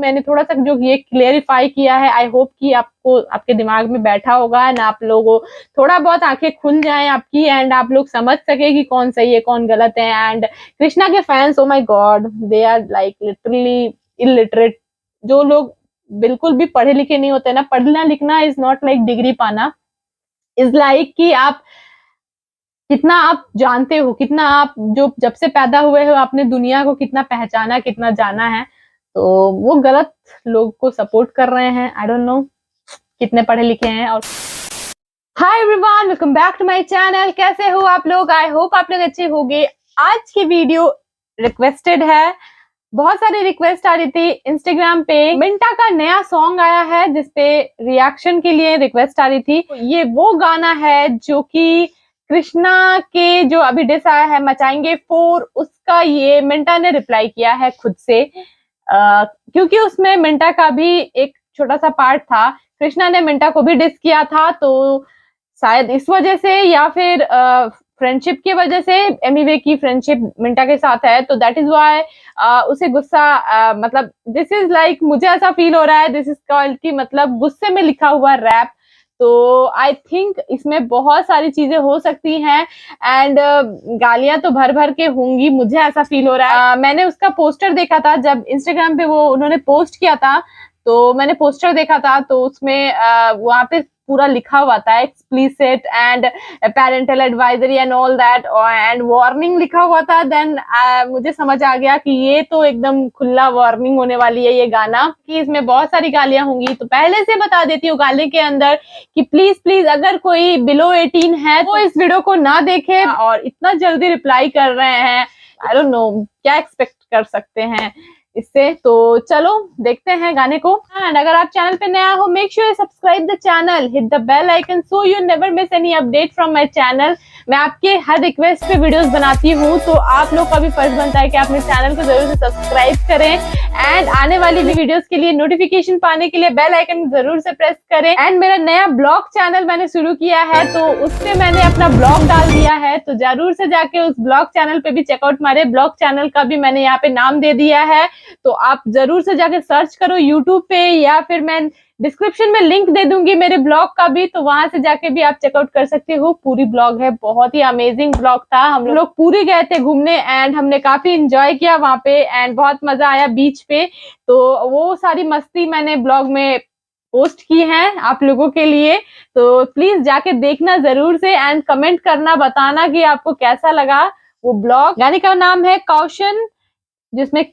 मैंने थोड़ा सा जो ये क्लेरिफाई किया है, आई होप कि आपको आपके दिमाग में बैठा होगा एंड आप लोगों थोड़ा बहुत आंखें खुल जाएं आपकी एंड आप लोग समझ सके कि कौन सही है कौन गलत है। एंड कृष्णा के fans, oh my God, they are like literally illiterate. जो लोग बिल्कुल भी पढ़े लिखे नहीं होते ना, पढ़ना लिखना इज नॉट लाइक डिग्री पाना, इज लाइक कि आप कितना आप जानते हो, कितना आप जो जब से पैदा हुए हो आपने दुनिया को कितना पहचाना, कितना जाना है। तो वो गलत लोग को सपोर्ट कर रहे हैं। आई डोंट नो कितने पढ़े लिखे हैं। और hi everyone, welcome back to my channel. कैसे हो आप लोग? आई होप आप लोग अच्छे होंगे। आज की वीडियो रिक्वेस्टेड है, बहुत सारी रिक्वेस्ट आ रही थी इंस्टाग्राम पे। मिंटा का नया सॉन्ग आया है जिसपे रिएक्शन के लिए रिक्वेस्ट आ रही थी। ये वो गाना है जो कि कृष्णा के जो अभी डिस आया है मचाएंगे 4, उसका ये मिंटा ने रिप्लाई किया है खुद से। क्योंकि उसमें मिंटा का भी एक छोटा सा पार्ट था, कृष्णा ने मिंटा को भी डिस किया था, तो शायद इस वजह से या फिर फ्रेंडशिप की वजह से, एमिवे की फ्रेंडशिप मिंटा के साथ है, तो दैट इज व्हाई उसे गुस्सा, मतलब दिस इज लाइक, मुझे ऐसा फील हो रहा है दिस इज कॉल्ड कि मतलब गुस्से में लिखा हुआ रैप। तो आई थिंक इसमें बहुत सारी चीजें हो सकती हैं एंड गालियां तो भर भर के होंगी, मुझे ऐसा फील हो रहा है। मैंने उसका पोस्टर देखा था जब इंस्टाग्राम पे वो उन्होंने पोस्ट किया था, तो मैंने पोस्टर देखा था, तो उसमें वहां पे पूरा लिखा हुआ था explicit and parental advisory and all that and warning लिखा हुआ था। देन मुझे समझ आ गया कि ये तो एकदम खुला वार्निंग होने वाली है ये गाना, कि इसमें बहुत सारी गालियां होंगी। तो पहले से बता देती हूँ गाने के अंदर कि प्लीज प्लीज अगर कोई बिलो 18 है वो इस वीडियो को ना देखे। और इतना जल्दी रिप्लाई कर रहे हैं, आई डोंट नो क्या एक्सपेक्ट कर सकते हैं इससे। तो चलो देखते हैं गाने को। एंड अगर आप चैनल पे नया हो, make sure subscribe the channel, hit the bell icon so you never miss any update from my channel. मैं आपके हर रिक्वेस्ट पे वीडियोस बनाती हूँ, तो आप लोग का भी फर्ज बनता है कि आप मेरे चैनल को जरूर से सब्सक्राइब करें एंड आने वाली भी वीडियोस के लिए नोटिफिकेशन पाने के लिए बेल आइकन जरूर से प्रेस करें। एंड मेरा नया ब्लॉग चैनल मैंने शुरू किया है, तो उसपे मैंने अपना ब्लॉग डाल दिया है, तो जरूर से जाके उस ब्लॉग चैनल पे भी चेकआउट मारे। ब्लॉग चैनल का भी मैंने यहाँ पे नाम दे दिया है, तो आप जरूर से जाके सर्च करो यूट्यूब पे, या फिर मैं डिस्क्रिप्शन में लिंक दे दूंगी मेरे ब्लॉग का भी, तो वहां से जाके भी आप चेकआउट कर सकते हो। पूरी ब्लॉग है, बहुत ही अमेजिंग ब्लॉग था। हम लोग पूरी गए थे घूमने एंड हमने काफी एंजॉय किया वहां पे एंड बहुत मजा आया बीच पे। तो वो सारी मस्ती मैंने ब्लॉग में पोस्ट की है आप लोगों के लिए, तो प्लीज जाके देखना जरूर से एंड कमेंट करना, बताना कि आपको कैसा लगा वो ब्लॉग। गाने का नाम है कौशन, जिसमें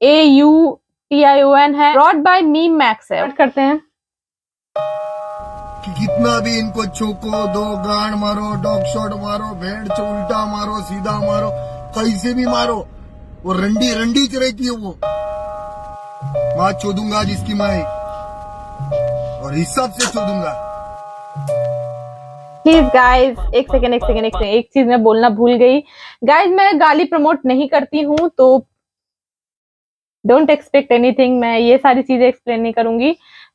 KAUTION है, ब्रॉड बाय मीम मैक्स है। करते हैं कि कितना भी इनको चोको दो, गांड मारो, डॉग शॉट मारो, भेड़ से उल्टा मारो, सीधा मारो, कैसे भी मारो, वो रंडी रंडी च रहती है वो। माँ चोदूंगा जिसकी मैं, और हिसाब से चोदूंगा। प्लीज गाइज एक सेकेंड, एक चीज मैं बोलना भूल गई। गाइज मैं गाली प्रमोट नहीं करती हूँ, तो डोंट एक्सपेक्ट एनीथिंग। मैं ये सारी चीजें एक्सप्लेन नहीं करूंगी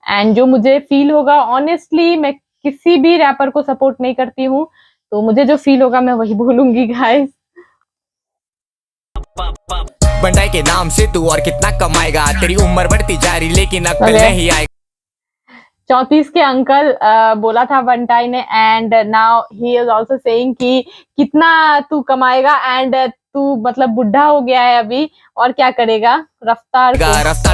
एंड जो मुझे फील होगा, ऑनेस्टली मैं किसी भी रैपर को सपोर्ट नहीं करती हूँ, तो मुझे जो फील होगा मैं वही बोलूंगी गाइस। बंटाई के नाम से तू और कितना कमाएगा, तेरी उम्र बढ़ती जा रही लेकिन अक्ल नहीं आएगा। 34 के अंकल बोला था बंटाई ने and now he is also saying कि कितना तू कमाएगा एंड तू मतलब बुढ़ा हो गया है अभी और क्या करेगा। रफ्तार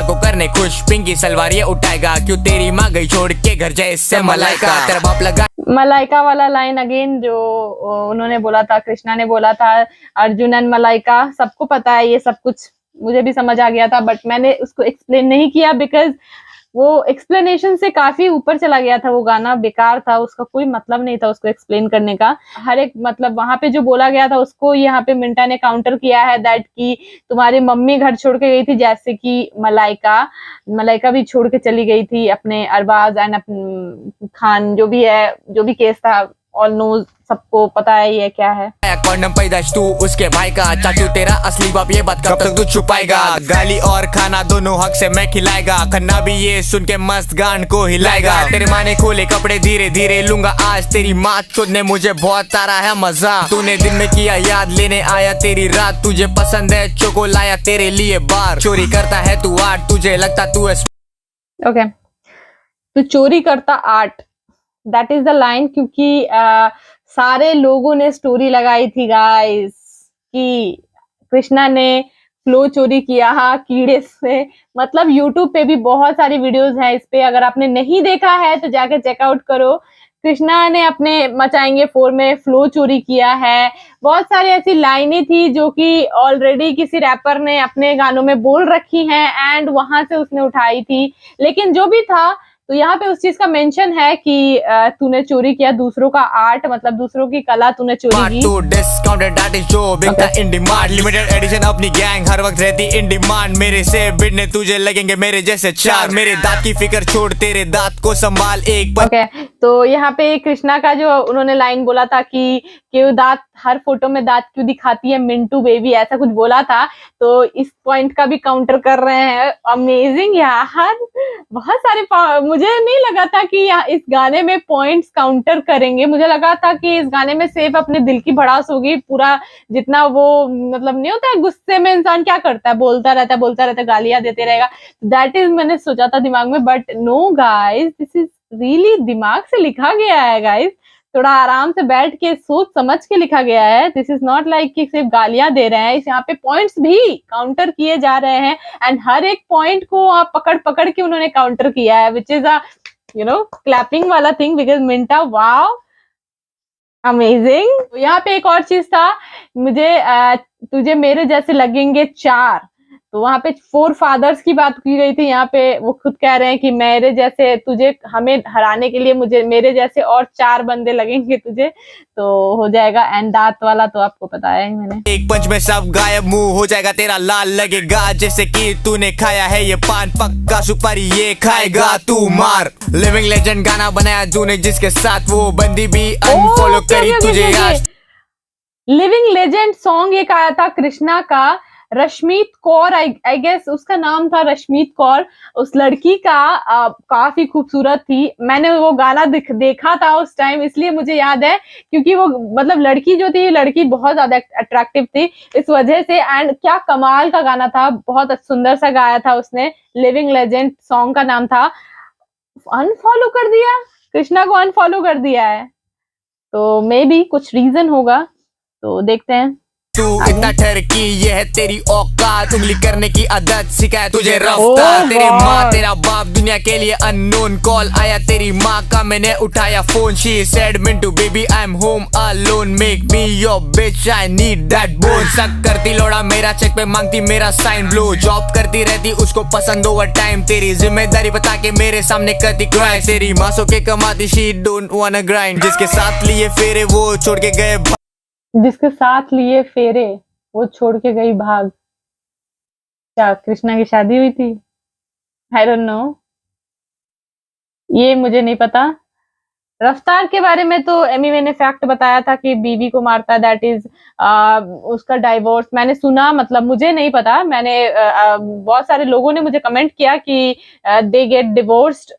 को करने खुश पिंकी सलवार ये उठाएगा, क्यों तेरी माँ गई छोड़ के घर जैसे मलाइका, तेरा बाप लगा मलाइका वाला लाइन अगेन जो उन्होंने बोला था, कृष्णा ने बोला था, अर्जुन एंड मलाइका, सबको पता है ये सब कुछ, मुझे भी समझ आ गया था, बट मैंने उसको एक्सप्लेन नहीं किया बिकॉज वो एक्सप्लेनेशन से काफी ऊपर चला गया था। वो गाना बेकार था, उसका कोई मतलब नहीं था उसको एक्सप्लेन करने का। हर एक मतलब वहां पे जो बोला गया था उसको यहाँ पे मिंटा ने काउंटर किया है दैट कि तुम्हारी मम्मी घर छोड़ के गई थी, जैसे कि मलाइका भी छोड़ के चली गई थी अपने अरबाज एंड खान, जो भी है, जो भी केस था, ऑल नोज, सबको पता है ये क्या है। कॉन्डम पैदाश तू उसके भाई का, चाचू तेरा असली बाप ये बात कब तक तू छुपाएगा। गाली और खाना दोनों हक से मैं खिलाएगा, खन्ना भी ये सुन के मस्त गांड को हिलाएगा। तेरे माँ ने खोले कपड़े धीरे धीरे लूंगा आज, तेरी माँ चोद ने मुझे बहुत तारा है मजा। तूने दिन में किया याद लेने आया तेरी रात, तुझे पसंद है चोको लाया तेरे लिए बार। चोरी करता है तू आर्ट, तुझे लगता तू है ओके, तो चोरी करता art, that is the line, क्योंकि सारे लोगों ने स्टोरी लगाई थी गाइस कि कृष्णा ने फ्लो चोरी किया कीड़े से। मतलब यूट्यूब पे भी बहुत सारी वीडियोस हैं इस पे, अगर आपने नहीं देखा है तो जाके चेकआउट करो। कृष्णा ने अपने मचाएंगे 4 में फ्लो चोरी किया है। बहुत सारी ऐसी लाइनें थी जो कि ऑलरेडी किसी रैपर ने अपने गानों में बोल रखी हैं एंड वहां से उसने उठाई थी। लेकिन जो भी था, तो यहाँ पे उस चीज का मेंशन है कि तूने चोरी किया दूसरों का आर्ट, मतलब दूसरों की कला तूने चोरी की। तो डिस्काउंटेड आर्टिस्ट जो बिकता इन डिमांड, लिमिटेड एडिशन अपनी गैंग हर वक्त रहती इन डिमांड। मेरे से भिड़ने तुझे लगेंगे मेरे जैसे चार, मेरे दांत की फिक्र छोड़ तेरे दांत को संभाल एक ओके, तो यहाँ पे कृष्णा का जो उन्होंने लाइन बोला था कि क्यों दांत हर फोटो में दांत क्यों दिखाती है मिंटू बेबी, ऐसा कुछ बोला था, तो इस पॉइंट का भी काउंटर कर रहे हैं। अमेजिंग यार, बहुत सारे मुझे नहीं लगा था कि इस गाने में पॉइंट्स काउंटर करेंगे। मुझे लगा था कि इस गाने में सिर्फ अपने दिल की भड़ास होगी, पूरा जितना वो मतलब नहीं होता है गुस्से में इंसान क्या करता है, बोलता रहता है, गालियां देते रहेगा। दैट इज मैंने सोचा था दिमाग में, but no guys, this is really दिमाग से लिखा गया है गाइस, थोड़ा आराम से बैठ के सोच समझ के लिखा गया है। दिस इज नॉट लाइक कि सिर्फ गालियां दे रहे हैं, इस यहाँ पे पॉइंट्स भी काउंटर किए जा रहे हैं एंड हर एक पॉइंट को आप पकड़ पकड़ के उन्होंने काउंटर किया है, विच इज अ क्लैपिंग वाला थिंग, बिकॉज मिंटा वाओ अमेजिंग। यहाँ पे एक और चीज था, मुझे तुझे मेरे जैसे लगेंगे 4, तो वहां पे 4 फादर्स की बात की गई थी। यहाँ पे वो खुद कह रहे हैं कि मेरे जैसे तुझे, हमें हराने के लिए मुझे मेरे जैसे और 4 बंदे लगेंगे तुझे, तो हो जाएगा। एंड दांत वाला तो आपको पता है मैंने, एक पंच में सब गायब, मुंह हो जाएगा तेरा लाल, लगेगा जैसे कि तूने खाया है ये पान, पक्का सुपारी ये खाएगा तू मार। लिविंग लेजेंड गाना बनाया तूने जिसके साथ, वो बंदी भी अनफॉलो करी तुझे आज। लिविंग लेजेंड सॉन्ग एक आया था कृष्णा का, रश्मीत कौर आई गेस उसका नाम था, रश्मीत कौर। उस लड़की का काफी खूबसूरत थी, मैंने वो गाना देखा था उस टाइम, इसलिए मुझे याद है, क्योंकि वो मतलब लड़की जो थी, लड़की बहुत ज्यादा अट्रैक्टिव थी इस वजह से। एंड क्या कमाल का गाना था, बहुत सुंदर सा गाया था उसने। लिविंग लेजेंड सॉन्ग का नाम था। अनफॉलो कर दिया, कृष्णा को अनफॉलो कर दिया है, तो मे बी कुछ रीजन होगा, तो देखते हैं। तू इतना ठरकी ये है तेरी औकात, उंगली करने की आदत सिखाए तुझे रफ्तार। तेरे माँ तेरा बाप दुनिया के लिए अननोन, कॉल आया तेरी माँ का मैंने उठाया phone, she said Mintu baby I am home alone, make me your bitch I need that bone. Suck करती लोड़ा मेरा चेक पे मांगती मेरा साइन, ब्लो जॉब करती रहती उसको पसंद ओवर टाइम, तेरी जिम्मेदारी बता के मेरे सामने करती क्राइम, तेरी माँ सो के कमाती शी डोंट वांना ग्राइंड, जिसके साथ लिए फेरे वो छोड़ के गए, जिसके साथ लिए फेरे वो छोड़ के गई भाग। क्या कृष्णा की शादी हुई थी? आई डोंट नो, ये मुझे नहीं पता। रफ्तार के बारे में तो एमी मैंने फैक्ट बताया था कि बीवी को मारता है, दैट इज उसका डाइवोर्स मैंने सुना, मतलब मुझे नहीं पता, मैंने बहुत सारे लोगों ने मुझे कमेंट किया कि दे गेट डिवोर्स्ड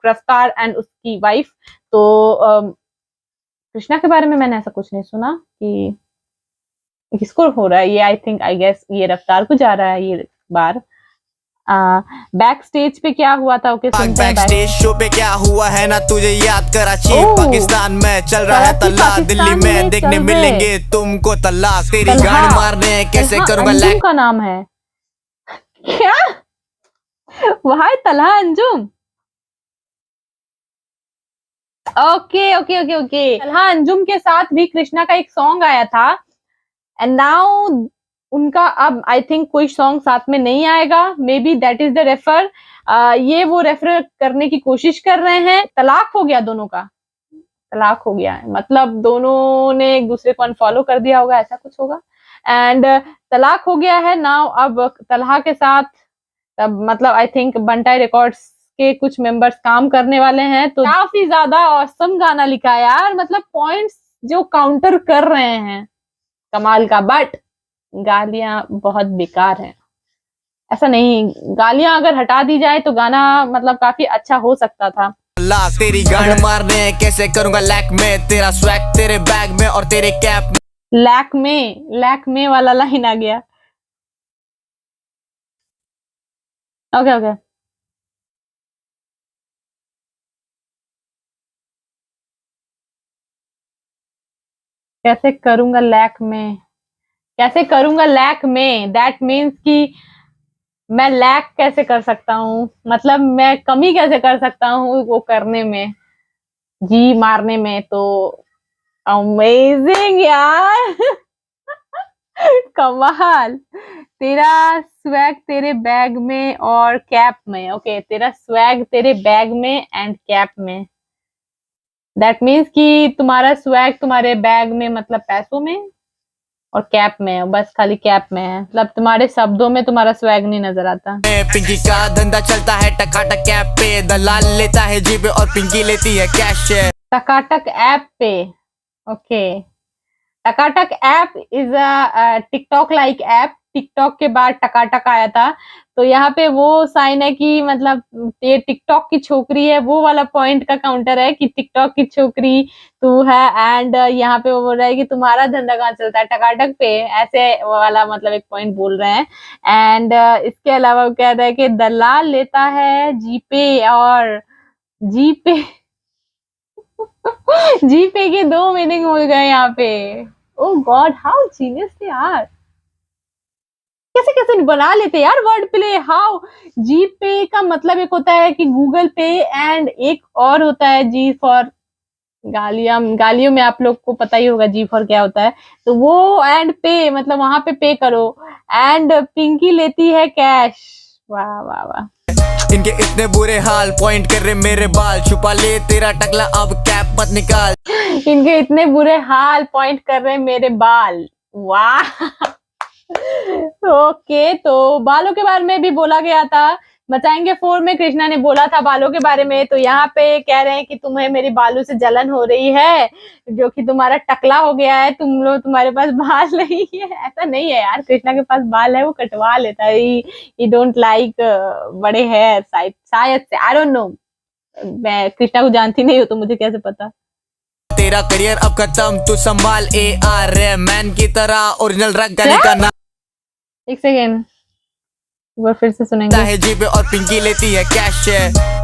रफ्तार एंड उसकी वाइफ। तो कृष्णा के बारे में मैंने ऐसा कुछ नहीं सुना कि किसको हो रहा है ये। आई गेस ये रफ्तार को जा रहा है ये बार। बैक स्टेज पे क्या हुआ था, ओके सुनते हैं। बैक स्टेज शो पे क्या हुआ है ना तुझे याद, कराची पाकिस्तान में चल रहा है तलाक, दिल्ली में देखने मिलेंगे तुमको तलाक, तेरी गाड़ मारने कैसे करूंगा लाइक का नाम है क्या, वहां Talha Anjum. Okay okay okay okay, Talha Anjum के साथ भी कृष्णा का एक सॉन्ग आया था एंड नाउ उनका अब आई थिंक कोई सॉन्ग साथ में नहीं आएगा, may be that is the refer. ये वो रेफर करने की कोशिश कर रहे हैं। तलाक हो गया, दोनों का तलाक हो गया है, मतलब दोनों ने एक दूसरे को अनफॉलो कर दिया होगा, ऐसा कुछ होगा। एंड तलाक हो गया है नाउ। अब तलहा के साथ तब मतलब आई थिंक बंटाई रिकॉर्ड्स के कुछ मेंबर्स काम करने वाले हैं। तो काफी ज्यादा ऑसम गाना लिखा है यार, मतलब पॉइंट्स जो काउंटर कर रहे हैं कमाल का, बट गालियां बहुत बेकार हैं। ऐसा नहीं, गालियां अगर हटा दी जाए तो गाना मतलब काफी अच्छा हो सकता था। लाख तेरी गांड मारने कैसे करूंगा लैक में, तेरा स्वैग तेरे बैग में और तेरे कैप में। लैक में वाला लाइन आ गया। ओके ओके, कैसे करूंगा लैक में, दैट मीन्स कि मैं लैक कैसे कर सकता हूँ, मतलब मैं कमी कैसे कर सकता हूँ वो करने में, जी मारने में। तो अमेजिंग यार कमाल। तेरा स्वैग तेरे बैग में और कैप में, ओके तेरा स्वैग तेरे बैग में एंड कैप में, दैट मीन्स कि तुम्हारा स्वैग तुम्हारे बैग में मतलब पैसों में, और कैप में बस खाली कैप में है, मतलब तुम्हारे शब्दों में तुम्हारा स्वैग नहीं नजर आता। पिंकी का धंधा चलता है टकाटक कैप पे, दलाल लेता है जीप और पिंकी लेती है कैश। टकाटक ऐप पे, okay Takatak app is a TikTok like app, TikTok के बाद टकाटक आया था। तो यहाँ पे वो साइन है कि मतलब ये टिकटॉक की छोकरी है, वो वाला पॉइंट का काउंटर है कि टिकटॉक की छोकरी तू है। एंड यहाँ पे वो बोल रहा है कि तुम्हारा धंधा कहाँ चलता है, टकाटक पे, ऐसे वाला मतलब एक पॉइंट बोल रहे हैं। एंड इसके अलावा वो कह रहा है कि दलाल लेता है जीपे और जीपे जीपे के 2 मीनिंग हो गए यहाँ पे। Oh God how genius they are, कैसे कैसे बना लेते यार वर्ड प्ले। हाउ, जी पे का मतलब एक होता है कि गूगल पे, एंड एक और होता है जी फॉर गालियों में आप लोग को पता ही होगा जी फॉर क्या होता है। तो वो एंड पे मतलब वहां पे करो, एंड पिंकी लेती है कैश। वाह वाह वाह, इनके इतने बुरे हाल पॉइंट कर रहे मेरे बाल, छुपा ले तेरा टकला अब कैप मत निकाल। इनके इतने बुरे हाल पॉइंट कर रहे मेरे बाल, वाह ओके तो बालों के बारे में भी बोला गया था। मचाएंगे 4 में कृष्णा ने बोला था बालों के बारे में। तो यहाँ पे कह रहे हैं कि तुम्हें मेरी बालों से जलन हो रही है, जो कि तुम्हारा टकला हो गया है, तुम्हारे पास बाल नहीं है। ऐसा नहीं है यार, कृष्णा के पास बाल है, वो कटवा लेता है। ही डोंट लाइक बड़े हेयर, शायद से, आई डोंट नो, मैं कृष्णा को जानती नहीं हूँ तो मुझे कैसे पता। तेरा करियर अब खत्म, तू संभाल AR रहमान की तरह ओरिजिनल रख गले का नाम। एक सेकेंड, एक बार फिर से सुनेंगे। है जीप और पिंकी लेती है कैश।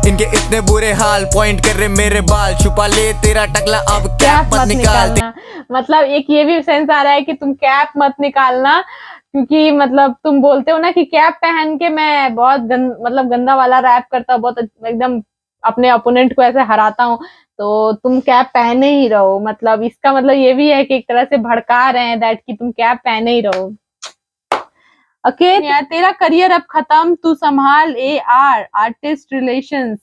इनके इतने बुरे हाल पॉइंट कर रहे मेरे बाल, छुपा ले तेरा टकला अब कैप मत निकालना। मतलब एक ये भी सेंस आ रहा है कि तुम कैप मत निकालना, क्योंकि मतलब तुम बोलते हो ना कि कैप पहन के मैं बहुत मतलब गंदा वाला रैप करता हूँ, बहुत एकदम अपने ओपोनेंट को ऐसे हराता हूँ, तो तुम कैप पहने ही रहो। मतलब इसका मतलब ये भी है कि एक तरह से भड़का रहे हैं दैट कि तुम कैप पहने ही रहो। ओके यार, तेरा करियर अब खत्म, तू संभाल AR artist relations.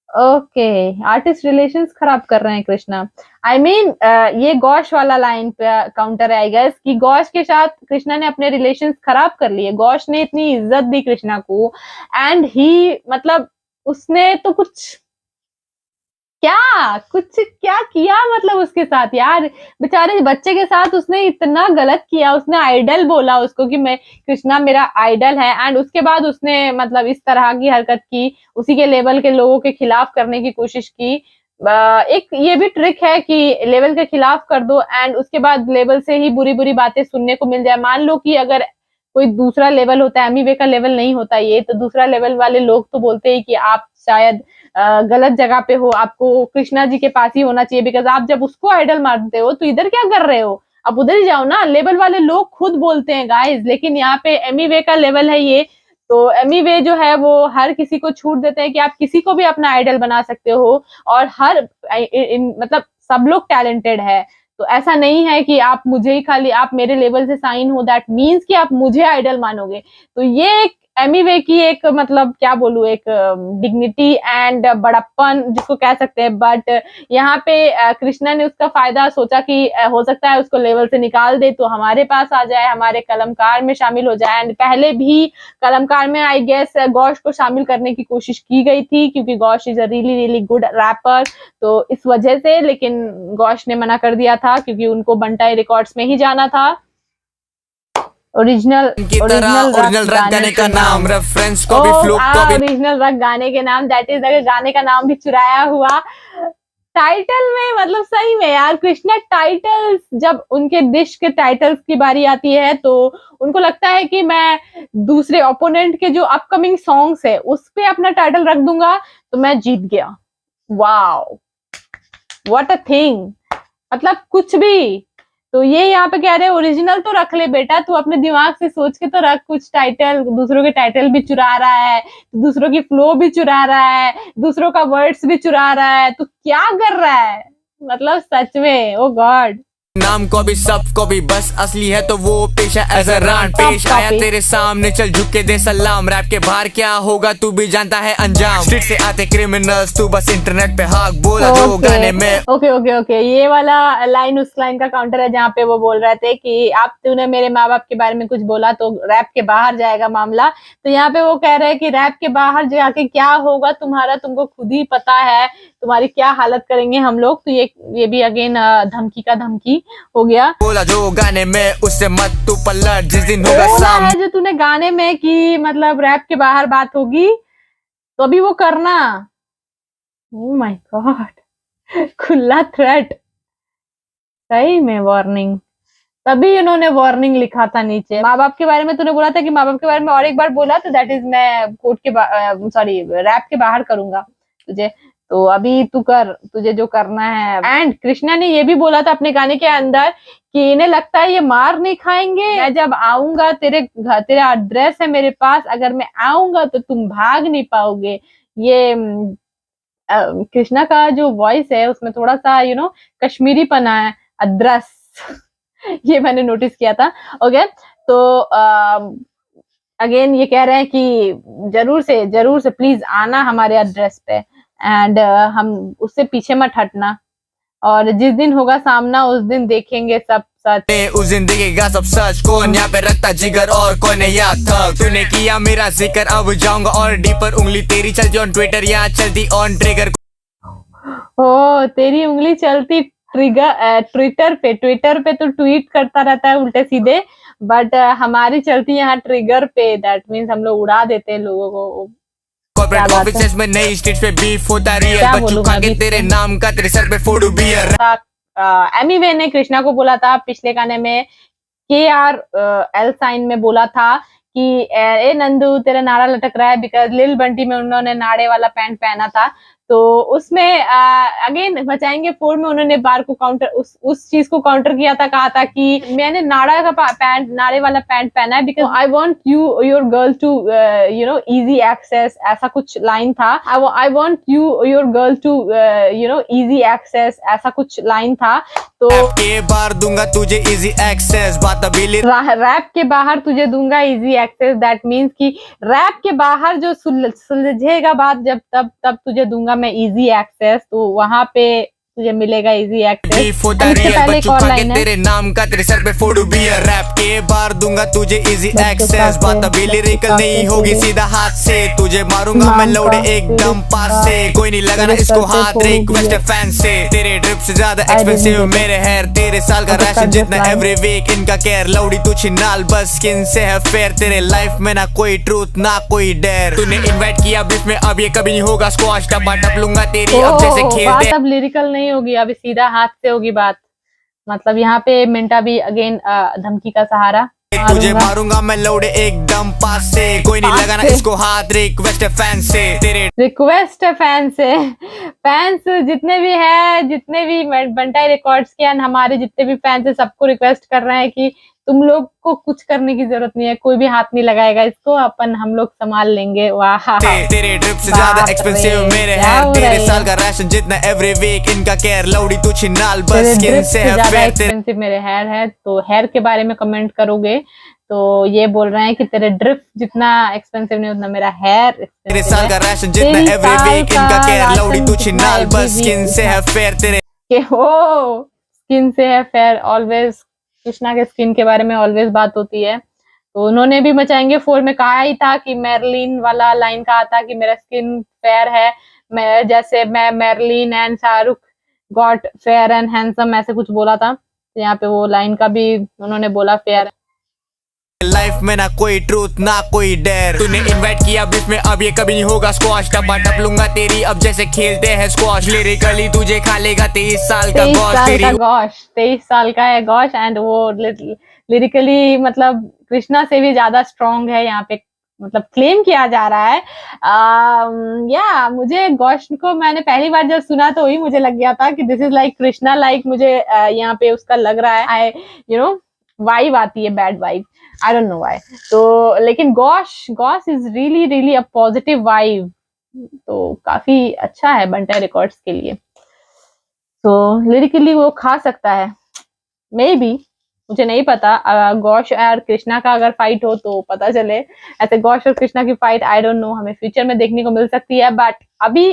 Okay, artist relations खराब कर रहे हैं कृष्णा। आई मीन ये गौश वाला लाइन पे काउंटर है आई गेस, कि गौश के साथ कृष्णा ने अपने रिलेशंस खराब कर लिए। गौश ने इतनी इज्जत दी कृष्णा को, एंड ही मतलब उसने तो क्या किया मतलब उसके साथ यार, बेचारे बच्चे के साथ उसने इतना गलत किया। उसने आइडल बोला उसको कि मैं, कृष्णा मेरा आइडल है, एंड उसके बाद उसने मतलब इस तरह की हरकत की, उसी के लेवल के लोगों के खिलाफ करने की कोशिश की। एक ये भी ट्रिक है कि लेवल के खिलाफ कर दो एंड उसके बाद लेवल से ही बुरी बुरी बातें सुनने को मिल जाए। मान लो कि अगर कोई दूसरा लेवल होता है, एमीवे का लेवल नहीं होता ये, तो दूसरा लेवल वाले लोग तो बोलते हैं कि आप शायद गलत जगह पे हो, आपको कृष्णा जी के पास ही होना चाहिए, बिकॉज आप जब उसको आइडल मानते हो तो इधर क्या कर रहे हो, अब उधर ही जाओ ना। लेवल वाले लोग खुद बोलते हैं गाइस, लेकिन यहाँ पे एमीवे का लेवल है ये, तो एमीवे जो है वो हर किसी को छूट देते हैं कि आप किसी को भी अपना आइडल बना सकते हो, और हर मतलब सब लोग टैलेंटेड है। तो ऐसा नहीं है कि आप मुझे ही खाली, आप मेरे लेवल से साइन हो दैट मीन्स कि आप मुझे आइडल मानोगे। तो ये एक एमी वे की एक मतलब क्या बोलूं, एक डिग्निटी एंड बड़प्पन जिसको कह सकते हैं, बट यहाँ पे कृष्णा ने उसका फायदा सोचा कि हो सकता है उसको लेवल से निकाल दे तो हमारे पास आ जाए, हमारे कलमकार में शामिल हो जाए। एंड पहले भी कलमकार में आई गेस गौश को शामिल करने की कोशिश की गई थी क्योंकि Gosse is a really really good wrapper, तो इस वजह से, लेकिन गौश ने मना कर दिया था क्योंकि उनको बंटाई रिकॉर्ड्स में ही जाना था। ओरिजिनल रख गाने का नाम, reference copy fluke copy, original रख गाने के नाम, दैट इज अगर गाने का नाम भी चुराया हुआ टाइटल में। मतलब सही में यार कृष्णा टाइटल्स, जब उनके डिश के टाइटल्स की बारी आती है तो उनको लगता है कि मैं दूसरे ओपोनेंट के जो अपकमिंग सॉन्ग्स है उस पे अपना टाइटल रख दूंगा तो मैं जीत गया। वाओ, व्हाट अ थिंग, मतलब कुछ भी। तो ये यहाँ पे कह रहे हैं ओरिजिनल तो रख ले बेटा, तू अपने दिमाग से सोच के तो रख कुछ टाइटल। दूसरों के टाइटल भी चुरा रहा है, दूसरों की फ्लो भी चुरा रहा है, दूसरों का वर्ड्स भी चुरा रहा है, तू क्या कर रहा है? मतलब सच में, ओ गॉड। नाम को भी सब को भी बस असली है तो वो पेशा एज अ रान पेश आया तेरे सामने, चल झुक के दे सलाम। रैप के बाहर क्या होगा तू भी जानता है अंजाम, स्ट्रीट से आते क्रिमिनल्स तू बस इंटरनेट पे हाक बोला जो गाने में। ओके, ये वाला लाइन उस लाइन का काउंटर है जहाँ पे वो बोल रहे थे कि आप तूने मेरे माँ बाप के बारे में कुछ बोला तो रैप के बाहर जाएगा मामला। तो यहाँ पे वो कह रहे हैं कि रैप के बाहर जाके क्या होगा तुम्हारा, तुमको खुद ही पता है, तुम्हारी क्या हालत करेंगे हम लोग। तो ये भी अगेन धमकी का धमकी हो गया। बोला जो गाने में उससे मत तू पलट, जिस दिन होगा शाम है जो तूने गाने में कि मतलब रैप के बाहर बात होगी तो अभी वो करना। ओह माय गॉड, खुला थ्रेट, सही में वार्निंग। तभी इन्होंने वार्निंग लिखा था नीचे। माँ बाप के बारे में तूने बोला था कि माँ बाप के बारे में और एक बार बोला तो दैट इज मैं कोर्ट के सॉरी रैप के बाहर करूंगा तुझे, तो अभी तू कर, तुझे जो करना है। एंड कृष्णा ने ये भी बोला था अपने गाने के अंदर कि इन्हें लगता है ये मार नहीं खाएंगे, मैं जब आऊंगा तेरा एड्रेस है मेरे पास, अगर मैं आऊंगा तो तुम भाग नहीं पाओगे। ये कृष्णा का जो वॉइस है उसमें थोड़ा सा कश्मीरी पना है, अड्रेस ये मैंने नोटिस किया था। ओके, तो अगेन ये कह रहे हैं कि जरूर से प्लीज आना हमारे एड्रेस पे एंड हम उससे पीछे मत हटना, और जिस दिन होगा सामना उस दिन देखेंगे सब सच। उस दिन देखेगा सब सच, कौन यहाँ पे रखता जिगर और कौन है याद तक। तूने किया मेरा जिक्र, अब जाऊंगा और डीपर, उंगली तेरी चलती ऑन ट्विटर या चलती ऑन ट्रिगर। ओ तेरी उंगली चलती ट्विटर पे तो ट्वीट करता रहता है उल्टे सीधे, बट हमारी चलती यहाँ ट्रिगर पे, दैट मीन्स हम लोग उड़ा देते हैं लोगों को। कॉर्पोरेट ऑफिसेस में नई स्ट्रीट पे बीफ होता रियल, बच्चों खा के तेरे नाम का तेरे सर पे फोड़ू बियर। एमी वे ने कृष्णा को बोला था पिछले गाने में, KRL साइन में बोला था कि ए नंदू तेरा नाड़ा लटक रहा है, बिकॉज लिल बंटी में उन्होंने नाड़े वाला पैंट पहना था। तो उसमें अगेन बचाएंगे 4 में उन्होंने बार को काउंटर उस चीज को काउंटर किया था, कहा था कि मैंने नाड़े वाला पैंट पहना है because I want your girl to easy access, ऐसा कुछ लाइन था। I want your girl to easy access, ऐसा कुछ लाइन था। तो के बाहर दूंगा तुझे इजी एक्सेस, बात अभी रैप के बाहर तुझे दूंगा इजी एक्सेस, दैट मीन्स कि रैप के बाहर जो सुलझेगा बात जब तब तुझे दूंगा मैं इजी एक्सेस, तो वहां पे तुझे मिलेगा इजी एक्सेस। तेरे नाम का तेरे सर पे फोड़ू बियर, रैप के बाहर दूंगा तुझे इजी एक्सेस, बात अभी लिरिकल नहीं होगी सीधा हाथ से, तुझे मारूंगा मैं लौड़े एकदम पास से, कोई नहीं लगाना इसको हाथ, रिक्वेस्ट है फैन से। तेरे ड्रिप से ज्यादा एक्सपेंसिव मेरे हेयर, तेरे साल का राशन जितना एवरी वीक इनका केयर, लौड़ी तू छिनाल बस स्किन से है फेयर, तेरे लाइफ में ना कोई ट्रूथ ना कोई डेयर। तूने इन्वाइट किया बीच में, अब ये कभी नहीं होगा स्क्वाश, टपा टप लूंगा तेरी अब जैसे खेल दे। अब लिरिकल नहीं होगी, अभी सीधा हाथ से होगी बात। मतलब यहाँ पे मिंटा भी अगेन धमकी का सहारा, तुझे मारूंगा मैं लौड़े एकदम पास से, कोई नहीं लगाना इसको हाथ, रिक्वेस्ट है फैन से। तेरे रिक्वेस्ट है फैन से, फैंस जितने भी है, जितने भी बंटाई रिकॉर्ड्स के हमारे जितने भी फैंस है, सबको रिक्वेस्ट कर रहे हैं कि तुम लोग को कुछ करने की जरूरत नहीं है, कोई भी हाथ नहीं लगाएगा इसको, अपन हम लोग संभाल लेंगे। वाह, तेरे ड्रिप से ज्यादा एक्सपेंसिव मेरे हेयर, तेरे साल का राशन जितना एवरी वीक इनका केयर, लौड़ी तू छिनाल बस स्किन से है फेयर, एक्सपेंसिव मेरे हेयर है। तो हेयर के बारे में कमेंट करोगे तो ये बोल रहे हैं कि तेरे ड्रिफ्ट जितना एक्सपेंसिव नहीं उतना मेरा हेयर तेरे साल का राशन जितना तेरी एवरी साल वीक का इनका केयर राशन लौड़ी तू जितना छिनाल every बस week स्किन से है फेयर तेरे कि हो स्किन से है फेयर। ऑलवेज कृष्णा के स्किन के बारे में ऑलवेज बात होती है। तो उन्होंने भी मचाएंगे 4 में कहा ही था कि मेरलिन वाला लाइन कहा था कि मेरा स्किन फेयर है, मैं जैसे मैं Merlin and Shahrukh got fair and handsome ऐसे कुछ बोला था। तो यहाँ पे वो लाइन का भी उन्होंने बोला फेयर। लाइफ में ना कोई ट्रूथ ना कोई डेयर, तूने इनवाइट किया बीच में अब ये कभी नहीं होगा स्क्वाश, टपा टप लूंगा तेरी अब जैसे खेलते हैं स्क्वाश, लिरिकली तुझे खा लेगा 23 साल का 23 गॉश साल तेरी का गॉश, 23 साल का है गॉश। एंड वो लिरिकली मतलब कृष्णा से भी ज्यादा स्ट्रॉन्ग है यहाँ पे, मतलब क्लेम किया जा रहा है। या मुझे गॉश को मैंने पहली बार जब सुना तो वही मुझे लग गया था कि this is like Krishna, like मुझे यहाँ पे उसका लग रहा है। आई वाइब आती है, bad vibe, I don't know why. तो लेकिन gosh is really really a positive vibe, तो काफी अच्छा है बंटा रिकॉर्ड्स के लिए। तो लिरिकली वो खा सकता है मे बी, मुझे नहीं पता। गौश और कृष्णा का अगर फाइट हो तो पता चले। ऐसे गौश और कृष्णा की फाइट आई डोंट नो, हमें फ्यूचर में देखने को मिल सकती है, बट अभी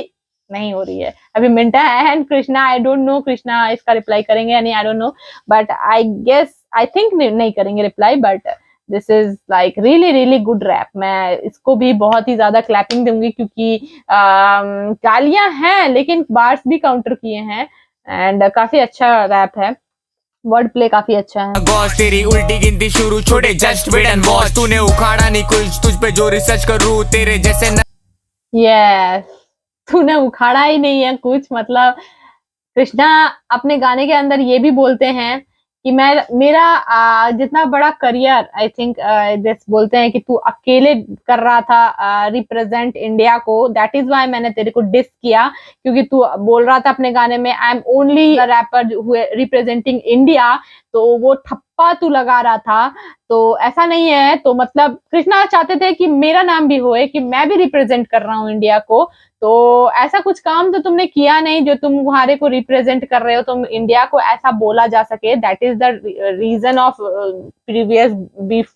नहीं हो रही है। अभी Minta and Krishna, I don't know Krishna इसका रिप्लाई करेंगे या नहीं, I don't know, but I think नहीं करेंगे reply. But this is like really really good rap. मैं इसको भी बहुत ही ज्यादा क्लैपिंग दूंगी क्योंकि गालियां हैं लेकिन बार्स भी काउंटर किए हैं एंड काफी अच्छा रैप है, वर्ड प्ले काफी अच्छा है। गॉश तेरी उल्टी गिनती शुरू, छोटे जस्ट वेट एंड वॉच, तूने उखाड़ा नहीं कुछ तुझ पे जो रिसर्च करूँ तेरे जैसे यस, तूने उखाड़ा ही नहीं है कुछ। मतलब कृष्णा अपने गाने के अंदर ये भी बोलते हैं कि मेरा जितना बड़ा करियर, आई थिंक बोलते हैं कि तू अकेले कर रहा था रिप्रेजेंट इंडिया को, दैट इज वाई मैंने तेरे को डिस किया, क्योंकि तू बोल रहा था अपने गाने में I am only rapper representing India, तो वो ठप्पा तू लगा रहा था। तो ऐसा नहीं है। तो मतलब कृष्णा चाहते थे कि मेरा नाम भी होए, कि मैं भी रिप्रेजेंट कर रहा हूँ इंडिया को। तो ऐसा कुछ काम तो तुमने किया नहीं जो तुम तुम्हारे को रिप्रेजेंट कर रहे हो, तुम इंडिया को ऐसा बोला जा सके। That is the reason of previous beef,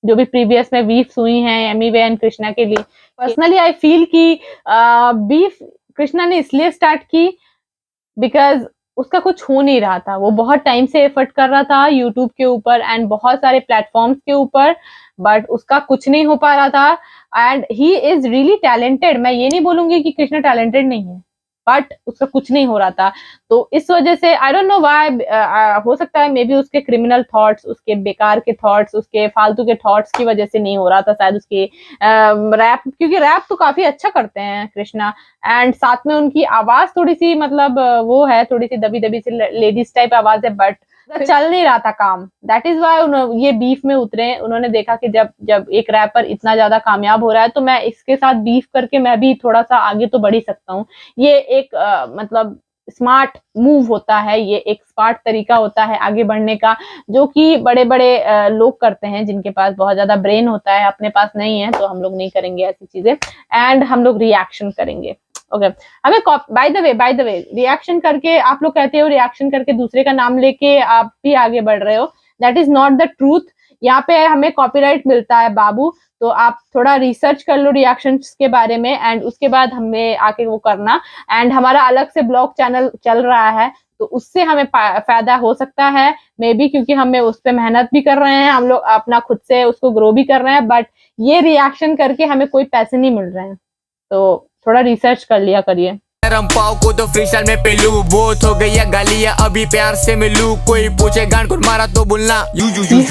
जो भी प्रीवियस में बीफ हुई हैं एमीवे एंड कृष्णा के लिए। पर्सनली आई फील कि बीफ कृष्णा ने इसलिए स्टार्ट की बिकॉज उसका कुछ हो नहीं रहा था। वो बहुत टाइम से एफर्ट कर रहा था यूट्यूब के ऊपर एंड बहुत सारे प्लेटफॉर्म्स के ऊपर, बट उसका कुछ नहीं हो पा रहा था। And he is really talented, मैं ये नहीं बोलूंगी कि कृष्णा टैलेंटेड नहीं है, बट उसका कुछ नहीं हो रहा था। तो इस वजह से आई डोंट नो व्हाई, हो सकता है मे बी उसके क्रिमिनल थॉट्स, उसके बेकार के थॉट्स, उसके फालतू के थॉट्स की वजह से नहीं हो रहा था शायद उसके रैप, क्योंकि रैप तो काफी अच्छा करते हैं कृष्णा। एंड साथ में उनकी आवाज थोड़ी सी मतलब वो है, थोड़ी सी दबी दबी सी लेडीज टाइप आवाज है, बट चल नहीं रहा था काम। दैट इज वाई ये बीफ में उतरे। उन्होंने देखा कि जब एक रैपर इतना ज्यादा कामयाब हो रहा है तो मैं इसके साथ बीफ करके मैं भी थोड़ा सा आगे तो बढ़ ही सकता हूँ। ये एक मतलब स्मार्ट मूव होता है, ये एक स्मार्ट तरीका होता है आगे बढ़ने का, जो कि बड़े बड़े लोग करते हैं जिनके पास बहुत ज्यादा ब्रेन होता है, अपने पास नहीं है। तो हम लोग नहीं करेंगे ऐसी चीजें एंड हम लोग रिएक्शन करेंगे। ओके हमें बाय द वे रिएक्शन करके, आप लोग कहते हो रिएक्शन करके दूसरे का नाम लेके आप भी आगे बढ़ रहे हो, that is not the truth. यहाँ पे हमें कॉपीराइट मिलता है बाबू, तो आप थोड़ा रिसर्च कर लो रिएक्शंस के बारे में एंड उसके बाद हमें आके वो करना। एंड हमारा अलग से ब्लॉग चैनल चल रहा है तो उससे हमें फायदा हो सकता है मे बी, क्योंकि हमें उस पर मेहनत भी कर रहे हैं, हम लोग अपना खुद से उसको ग्रो भी कर रहे हैं, बट ये रिएक्शन करके हमें कोई पैसे नहीं मिल रहे हैं। तो थोड़ा रिसर्च कर लिया करिए। गरम पाव को तो फ्रीस्टाइल में पेलू, बहुत हो गई है गालियां अभी प्यार से मिलू, कोई पूछे गान को मारा तो बोलना यू।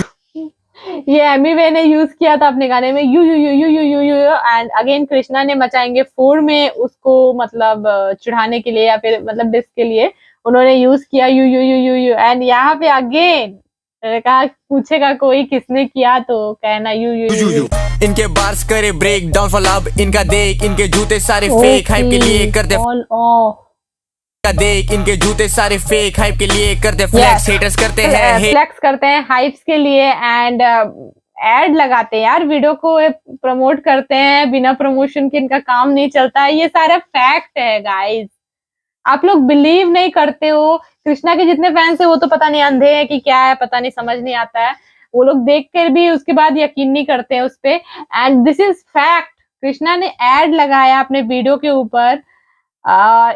ये एमीवे ने यूज किया था अपने गाने में you you you you you you you and again Krishna ने मचाएंगे 4 में उसको मतलब चिढ़ाने के लिए या फिर मतलब डिस के लिए उन्होंने यूज किया you you you you you and यहाँ पे अगेन कहा पूछेगा कोई किसने किया तो कहना यू यू यू यू। इनके बार्स करे ब्रेक डाउन फॉर लव, इनका देख इनके जूते सारे फेक हाइप के लिए करते देख इनके जूते सारे फेक हाइप के लिए करते फ्लेक्स, हेटर्स करते हैं फ्लेक्स करते हैं हाइप्स के लिए एंड एड लगाते हैं यार, वीडियो को प्रमोट करते हैं, बिना प्रमोशन के इनका काम नहीं चलता है। ये सारा फैक्ट है गाइस, आप लोग बिलीव नहीं करते हो। कृष्णा के जितने फैंस है वो तो पता नहीं अंधे हैं कि क्या है, पता नहीं समझ नहीं आता है। वो लोग देख कर भी उसके बाद यकीन नहीं करते हैं उस पे। And this is fact, Krishna ने एड लगाया अपने वीडियो के ऊपर।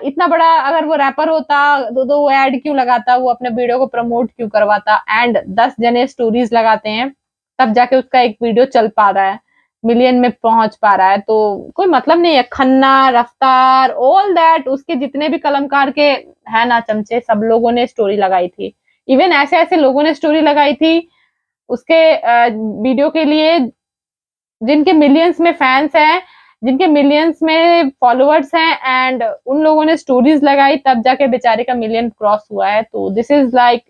इतना बड़ा अगर वो रैपर होता तो वो ऐड क्यों लगाता, वो अपने वीडियो को प्रमोट क्यों करवाता। एंड 10 जने स्टोरीज लगाते हैं तब जाके उसका एक वीडियो चल पा रहा है, मिलियन में पहुंच पा रहा है, तो कोई मतलब नहीं है। खन्ना, रफ्तार, ऑल दैट, उसके जितने भी कलमकार के है ना चमचे, सब लोगों ने स्टोरी लगाई थी। इवन ऐसे ऐसे लोगों ने स्टोरी लगाई थी उसके वीडियो के लिए जिनके मिलियंस में फैंस हैं, जिनके मिलियंस में फॉलोअर्स हैं, एंड उन लोगों ने स्टोरीज लगाई तब जाके बेचारे का मिलियन क्रॉस हुआ है। तो दिस इज लाइक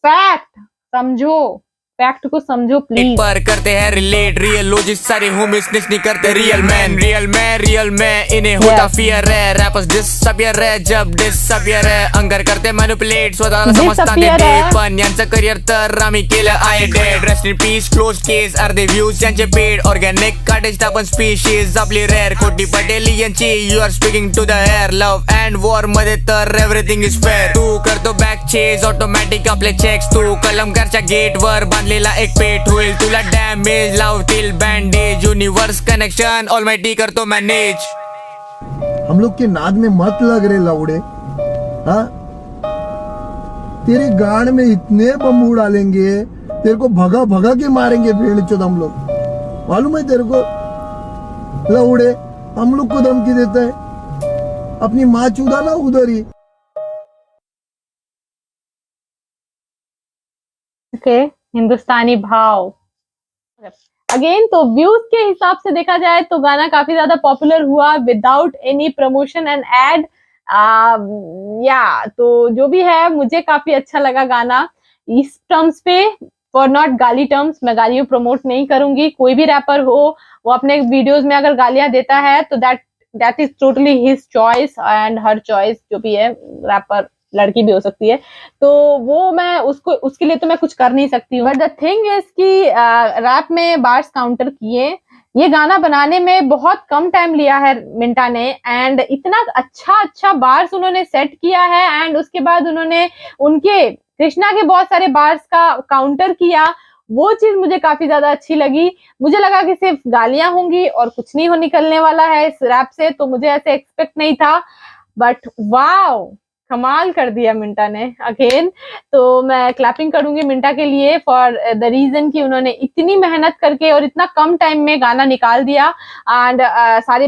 फैक्ट, समझो, फैक्ट को समझो प्लीज। पर करते हैं रिलेट रियल लॉजिक, सारे होमिस नहीं करते रियल मैन इन्हें होता फियर है। रैपर्स डिसअपियर है जब डिसअपियर है, अंगर करते मैनिपुलेट स्वतःला समजता ते पण यांचं करियर तर आम्ही केलं आहे dead. Rest in peace, close case, अर्धे व्ह्यूज यांचे पेड, ऑर्गॅनिक काटेज आपण स्पीशीज आपली रेअर। कोटी पटेल यांची you are speaking to the air, love and war मध्ये तर एव्हरीथिंग इज फेअर। तू करतो बॅक चेज ऑटोमॅटिक आपले चेक्स, तू कलमकारच्या गेट वर बांधलेला एक पेट होईल तुला डॅमेज, लावतील बँडेज, यूनिवर्स कनेक्शन ऑलमाइटी करतो मॅनेज। हम लोग के नाद में मत लग रहे लौड़े, हाँ? तेरे गाड़ में इतने बम्बू डालेंगे, तेरे को भगा भगा के मारेंगे भेड़ चोद हम लोग, मालूम है तेरे को? लौड़े हम लोग को धमकी देता है, अपनी माँ चूदा ना उधर ही। ओके, हिंदुस्तानी भाव अगेन। तो व्यूज के हिसाब से देखा जाए तो गाना काफी ज्यादा पॉपुलर हुआ without any promotion and ad. या तो जो भी है मुझे काफी अच्छा लगा गाना इस टर्म्स पे, फॉर नॉट गाली टर्म्स। मैं गालियों प्रमोट नहीं करूंगी, कोई भी रैपर हो वो अपने वीडियोस में अगर गालियां देता है तो that is totally his choice and her choice, जो भी है, रैपर लड़की भी हो सकती है, तो वो मैं उसके लिए तो मैं कुछ कर नहीं सकती हूँ। बट द थिंग इज कि रैप में बार्स काउंटर किए, ये गाना बनाने में बहुत कम टाइम लिया है मिंटा ने, एंड इतना अच्छा बार्स उन्होंने सेट किया है, एंड उसके बाद उन्होंने उनके कृष्णा के बहुत सारे बार्स का काउंटर किया। वो चीज मुझे काफी ज्यादा अच्छी लगी। मुझे लगा कि सिर्फ गालियां होंगी और कुछ नहीं हो निकलने वाला है इस रैप से, तो मुझे ऐसे एक्सपेक्ट नहीं था, बट वाव, कमाल कर दिया मिंटा ने अगेन। तो मैं क्लैपिंग करूंगी मिंटा के लिए फॉर द रीजन कि उन्होंने इतनी मेहनत करके और इतना कम टाइम में गाना निकाल दिया, एंड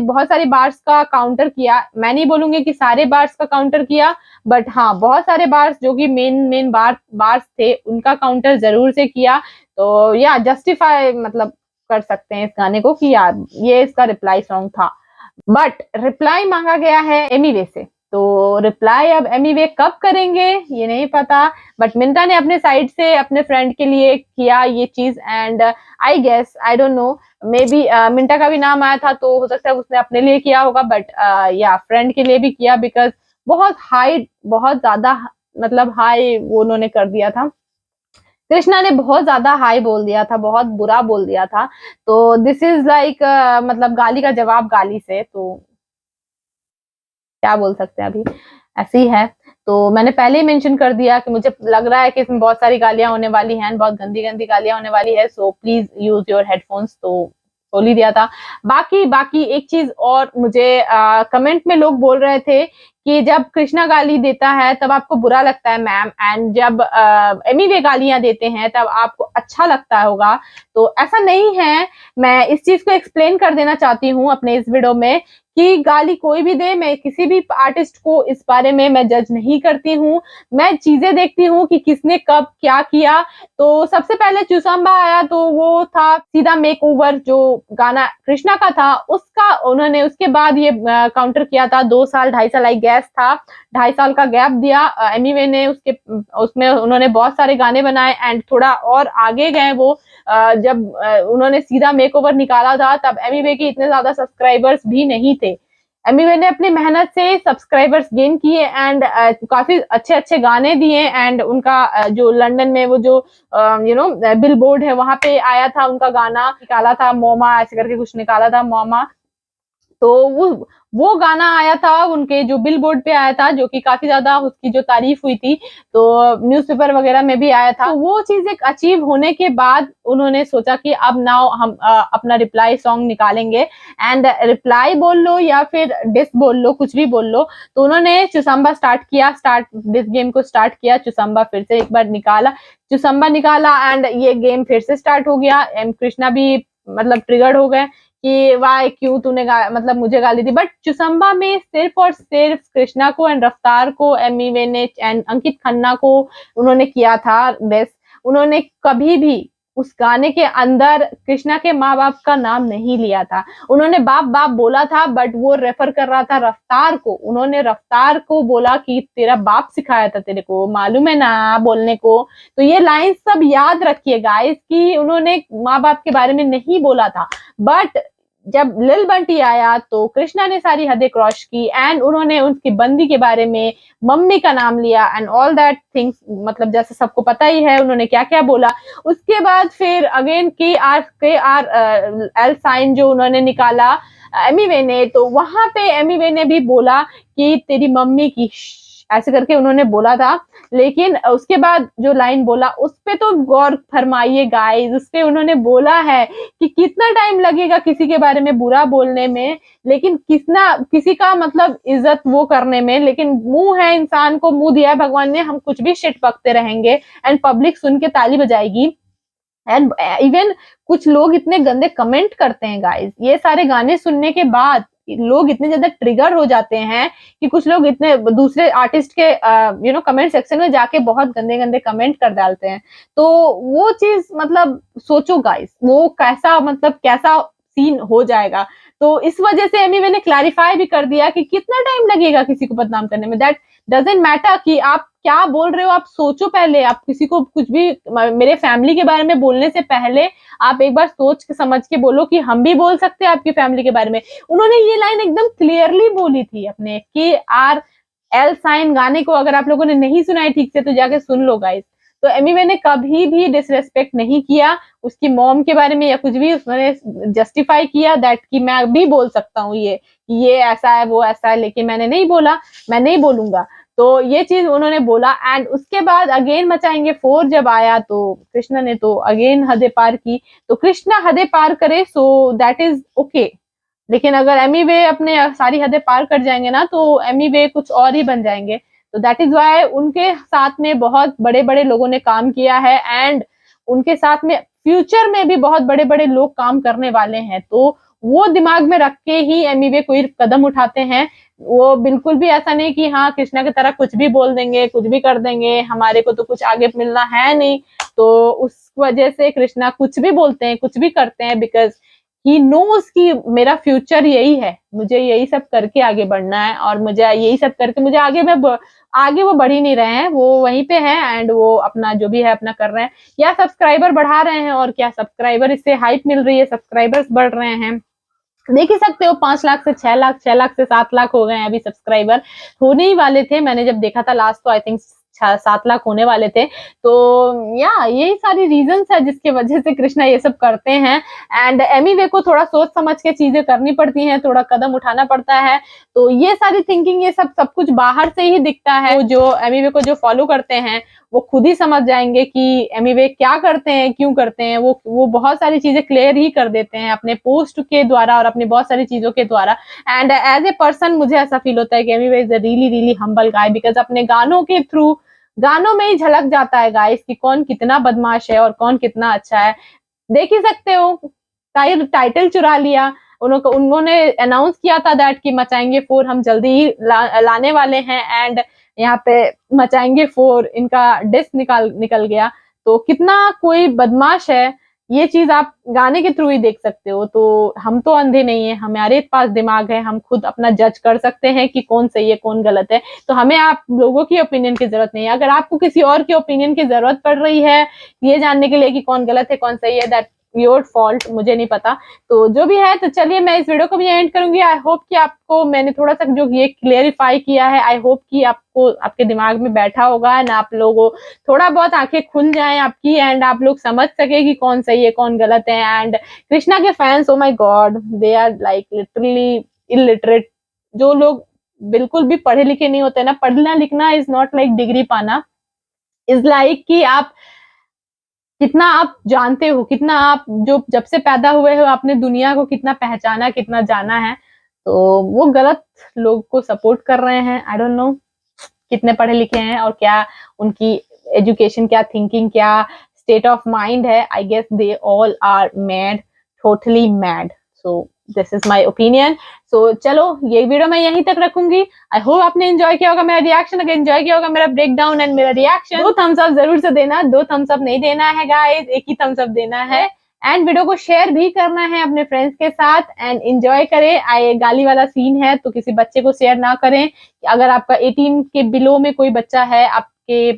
बहुत सारे बार्स का काउंटर किया। मैं नहीं बोलूंगी कि सारे बार्स का काउंटर किया, बट हाँ, बहुत सारे बार्स जो कि मेन बार्स थे उनका काउंटर जरूर से किया। तो या जस्टिफाई मतलब कर सकते हैं इस गाने को कि यार ये इसका रिप्लाई सॉन्ग था। बट रिप्लाई मांगा गया है एमीवे से, तो रिप्लाई अब एमीवे कब करेंगे ये नहीं पता, बट मिंटा ने अपने साइड से अपने फ्रेंड के लिए किया ये चीज, and I guess, I don't know, maybe Minta का भी नाम आया था तो हो सकता है उसने अपने लिए किया होगा, बट या फ्रेंड के लिए भी किया, बिकॉज बहुत ज्यादा मतलब हाई वो उन्होंने कर दिया था। कृष्णा ने बहुत ज्यादा हाई बोल दिया था, बहुत बुरा बोल दिया था, तो दिस इज लाइक मतलब गाली का जवाब गाली से, तो क्या बोल सकते हैं, अभी ऐसे ही है। तो मैंने पहले ही मेंशन कर दिया कि मुझे लग रहा है कि इसमें बहुत सारी गालियां होने वाली हैं, बहुत गंदी गालियां होने वाली है, so please use your headphones. तो बोल ही दिया था। बाकी एक चीज और, मुझे कमेंट में लोग बोल रहे थे कि जब कृष्णा गाली देता है तब आपको बुरा लगता है मैम, एंड जब एमीवे गालियां देते हैं तब आपको अच्छा लगता होगा। तो ऐसा नहीं है, मैं इस चीज को एक्सप्लेन कर देना चाहती हूँ अपने इस वीडियो में कि गाली कोई भी दे, मैं किसी भी आर्टिस्ट को इस बारे में मैं जज नहीं करती हूँ। मैं चीजें देखती हूँ कि किसने कब क्या किया। तो सबसे पहले चुसंबा आया तो वो था सीधा मेकओवर, जो गाना कृष्णा का था उसका उन्होंने उसके बाद ये काउंटर किया था। 2 साल 2.5 साल आई गैस था, 2.5 साल का गैप दिया एमीवे ने, उसमें उन्होंने बहुत सारे गाने बनाए, एंड थोड़ा और आगे गए वो जब उन्होंने सीधा मेकओवर निकाला था तब एमीवे के इतने ज्यादा सब्सक्राइबर्स भी नहीं थे। एमीवे ने अपनी मेहनत से सब्सक्राइबर्स गेन किए, एंड काफी अच्छे गाने दिए, एंड उनका जो लंदन में वो जो बिलबोर्ड है वहां पे आया था, उनका गाना निकाला था, मोमा ऐसे करके कुछ निकाला था, मोमा। तो वो गाना आया था उनके, जो बिलबोर्ड पे आया था, जो कि काफी ज्यादा उसकी जो तारीफ हुई थी, तो न्यूज़पेपर वगैरह में भी आया था। तो वो चीज एक अचीव होने के बाद उन्होंने सोचा कि अब नाउ हम अपना रिप्लाई सॉन्ग निकालेंगे, एंड रिप्लाई बोल लो या फिर डिस बोल लो, कुछ भी बोल लो। तो उन्होंने चुसंबा स्टार्ट किया, डिस गेम को स्टार्ट किया, चुसंबा फिर से एक बार निकाला, चुसंबा निकाला, एंड ये गेम फिर से स्टार्ट हो गया। एम कृष्णा भी मतलब ट्रिगर्ड हो गए कि वाई क्यों तूने मतलब मुझे गाली दी। बट चुसंबा में सिर्फ और सिर्फ कृष्णा को एंड रफ्तार को, एमी वे ने एंड अंकित खन्ना को उन्होंने किया था बेस्ट। उन्होंने कभी भी उस गाने के अंदर कृष्णा के माँ बाप का नाम नहीं लिया था। उन्होंने बाप बाप बोला था, बट वो रेफर कर रहा था रफ्तार को। उन्होंने रफ्तार को बोला कि तेरा बाप सिखाया था तेरे को, मालूम है ना बोलने को। तो ये लाइन सब याद रखिए गाइस कि उन्होंने माँ बाप के बारे में नहीं बोला था। बट जब लिल बंटी आया तो कृष्णा ने सारी हदें क्रॉस की, एंड उन्होंने उनकी बंदी के बारे में मम्मी का नाम लिया एंड ऑल दैट थिंग्स। मतलब जैसे सबको पता ही है उन्होंने क्या क्या बोला। उसके बाद फिर अगेन के आर एल साइन जो उन्होंने निकाला एमी वे ने, तो वहां पे एमी वे ने भी बोला कि तेरी मम्मी की ऐसे करके उन्होंने बोला था। लेकिन उसके बाद जो लाइन बोला उस पे तो गौर फरमाइए गाइस। उस पे उन्होंने बोला है कि कितना टाइम लगेगा किसी के बारे में बुरा बोलने में, लेकिन किसी का मतलब इज्जत वो करने में, लेकिन मुंह है, इंसान को मुंह दिया है भगवान ने, हम कुछ भी शिट बकते रहेंगे एंड पब्लिक सुन के ताली बजाएगी। एंड इवन कुछ लोग इतने गंदे कमेंट करते हैं गाइस, ये सारे गाने सुनने के बाद लोग इतने ज्यादा ट्रिगर हो जाते हैं कि कुछ लोग इतने दूसरे आर्टिस्ट के कमेंट सेक्शन में जाके बहुत गंदे गंदे कमेंट कर डालते हैं। तो वो चीज मतलब सोचो गाइस, वो कैसा सीन हो जाएगा। तो इस वजह से एमी ने क्लैरिफाई भी कर दिया कि कितना टाइम लगेगा किसी को बदनाम करने में। दैट डजंट मैटर कि आप क्या बोल रहे हो, आप सोचो पहले। आप किसी को कुछ भी, मेरे फैमिली के बारे में बोलने से पहले आप एक बार सोच के समझ के बोलो कि हम भी बोल सकते हैं आपकी फैमिली के बारे में। उन्होंने ये लाइन एकदम क्लियरली बोली थी अपने KRL साइन गाने को। अगर आप लोगों ने नहीं सुना है ठीक से तो जाके सुन लो गाइस। तो एमी ने कभी भी डिसरेस्पेक्ट नहीं किया उसकी मॉम के बारे में या कुछ भी। उसने जस्टिफाई किया दैट कि मैं भी बोल सकता हूँ ये ऐसा है वो ऐसा है, लेकिन मैंने नहीं बोला, मैं नहीं बोलूंगा। तो ये चीज उन्होंने बोला। एंड उसके बाद अगेन मचाएंगे 4 जब आया तो कृष्णा ने तो अगेन हदें पार की। तो कृष्णा हदें पार करे सो दैट इज ओके, लेकिन अगर एमी वे अपने सारी हदें पार कर जाएंगे ना तो एमी वे कुछ और ही बन जाएंगे। तो दैट इज वाई उनके साथ में बहुत बड़े बड़े लोगों ने काम किया है, एंड उनके साथ में फ्यूचर में भी बहुत बड़े बड़े लोग काम करने वाले हैं। तो वो दिमाग में रख के ही एमी वे कोई कदम उठाते हैं। वो बिल्कुल भी ऐसा नहीं कि हाँ कृष्णा की तरह कुछ भी बोल देंगे, कुछ भी कर देंगे, हमारे को तो कुछ आगे मिलना है नहीं। तो उस वजह से कृष्णा कुछ भी बोलते हैं, कुछ भी करते हैं, बिकॉज ही नोज कि मेरा फ्यूचर यही है, मुझे यही सब करके आगे बढ़ना है, और मुझे यही सब करके मुझे आगे वो बढ़ ही नहीं रहे हैं, वो वहीं पे हैं एंड वो अपना जो भी है अपना कर रहे हैं। या सब्सक्राइबर बढ़ा रहे हैं, और क्या सब्सक्राइबर इससे हाइप मिल रही है, सब्सक्राइबर्स बढ़ रहे हैं। देख ही सकते हो 5 लाख से 6 लाख, 6 लाख से 7 लाख हो गए हैं अभी सब्सक्राइबर। होने ही वाले थे, मैंने जब देखा था लास्ट तो आई थिंक 7 लाख होने वाले थे। तो या यही सारी रीजंस है जिसकी वजह से कृष्णा ये सब करते हैं। एंड एमी वे को थोड़ा सोच समझ के चीजें करनी पड़ती हैं, थोड़ा कदम उठाना पड़ता है। तो ये सारी थिंकिंग, ये सब कुछ बाहर से ही दिखता है। वो जो एमी वे को जो फॉलो करते हैं वो खुद ही समझ जाएंगे कि एमी वे क्या करते हैं, क्यों करते हैं। वो बहुत सारी चीजें क्लियर ही कर देते हैं अपने पोस्ट के द्वारा और अपनी बहुत सारी चीजों के द्वारा। एंड एज ए पर्सन मुझे ऐसा फील होता है कि Emiway is a really really humble guy, because अपने गानों के थ्रू, गानों में ही झलक जाता है गाइस कि कौन कितना बदमाश है और कौन कितना अच्छा है। देख ही सकते हो टाइटल चुरा लिया उन्होंने अनाउंस किया था दैट कि मचाएंगे 4 हम जल्दी ही लाने वाले हैं, एंड यहाँ पे मचाएंगे 4 इनका डिस्क निकल गया। तो कितना कोई बदमाश है ये चीज आप गाने के थ्रू ही देख सकते हो। तो हम तो अंधे नहीं है, हमारे पास दिमाग है, हम खुद अपना जज कर सकते हैं कि कौन सही है कौन गलत है। तो हमें आप लोगों की ओपिनियन की जरूरत नहीं है। अगर आपको किसी और की ओपिनियन की जरूरत पड़ रही है ये जानने के लिए कि कौन गलत है कौन सही है, दैट योर फॉल्ट, मुझे नहीं पता। तो जो भी है, तो चलिए मैं इस वीडियो को भी एंड करूंगी। आई होप कि आपको मैंने थोड़ा सा जो ये क्लियरिफाई किया है, आई होप कि आपको आपके दिमाग में बैठा होगा एंड आप लोगों थोड़ा बहुत आंखें खुल जाएं आपकी, एंड आप लोग समझ सके कि कौन सही है कौन गलत है। एंड कृष्णा के fans, oh my God, they are like literally illiterate, जो लोग बिल्कुल भी पढ़े लिखे नहीं होते ना, पढ़ना लिखना इज नॉट लाइक डिग्री पाना, इज लाइक कि आप कितना आप जानते हो, कितना आप जो जब से पैदा हुए हो आपने दुनिया को कितना पहचाना, कितना जाना है। तो वो गलत लोग को सपोर्ट कर रहे हैं। आई डोंट नो कितने पढ़े लिखे हैं और क्या उनकी एजुकेशन, क्या थिंकिंग, क्या स्टेट ऑफ माइंड है। I guess they all are mad, totally mad. So this is my opinion. So चलो ये वीडियो मैं यहीं तक रखूंगी। आई होप आपने एंजॉय किया होगा मेरा रिएक्शन। अगर एंजॉय किया होगा मेरा ब्रेक डाउन एंड मेरा रिएक्शन, 2 थम्स अप जरूर से देना। 2 थम्स अप नहीं देना है गाइस, 1 ही थम्स अप देना है। एंड वीडियो को शेयर भी करना है अपने फ्रेंड्स के साथ एंड एंजॉय करें। आए गाली वाला सीन है तो किसी बच्चे को शेयर ना करें। अगर आपका 18 के बिलो में कोई बच्चा है आपके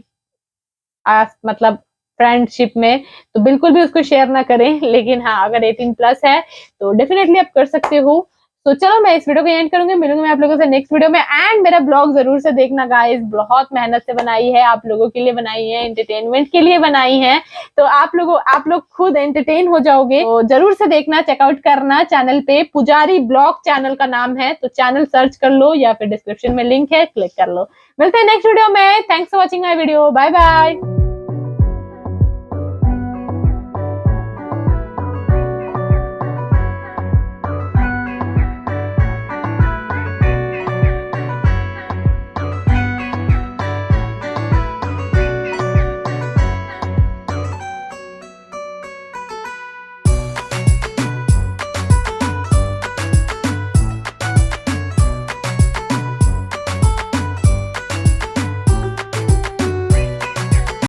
मतलब फ्रेंडशिप में, तो बिल्कुल भी उसको शेयर ना करें। लेकिन हाँ, अगर 18 प्लस है तो डेफिनेटली आप कर सकते हो। तो चलो मैं इस वीडियो को एंड करूंगी, मिलूंगी मैं आप लोगों से नेक्स्ट वीडियो में। एंड मेरा ब्लॉग जरूर से देखना गाइस, बहुत मेहनत से बनाई है, आप लोगों के लिए बनाई है, एंटरटेनमेंट के लिए बनाई है। तो आप लोग खुद एंटरटेन हो जाओगे। तो जरूर से देखना, चेकआउट करना चैनल पे, पुजारी ब्लॉग चैनल का नाम है। तो चैनल सर्च कर लो या फिर डिस्क्रिप्शन में लिंक है, क्लिक कर लो। मिलते हैं नेक्स्ट वीडियो में। Thanks for watching my video. Bye bye.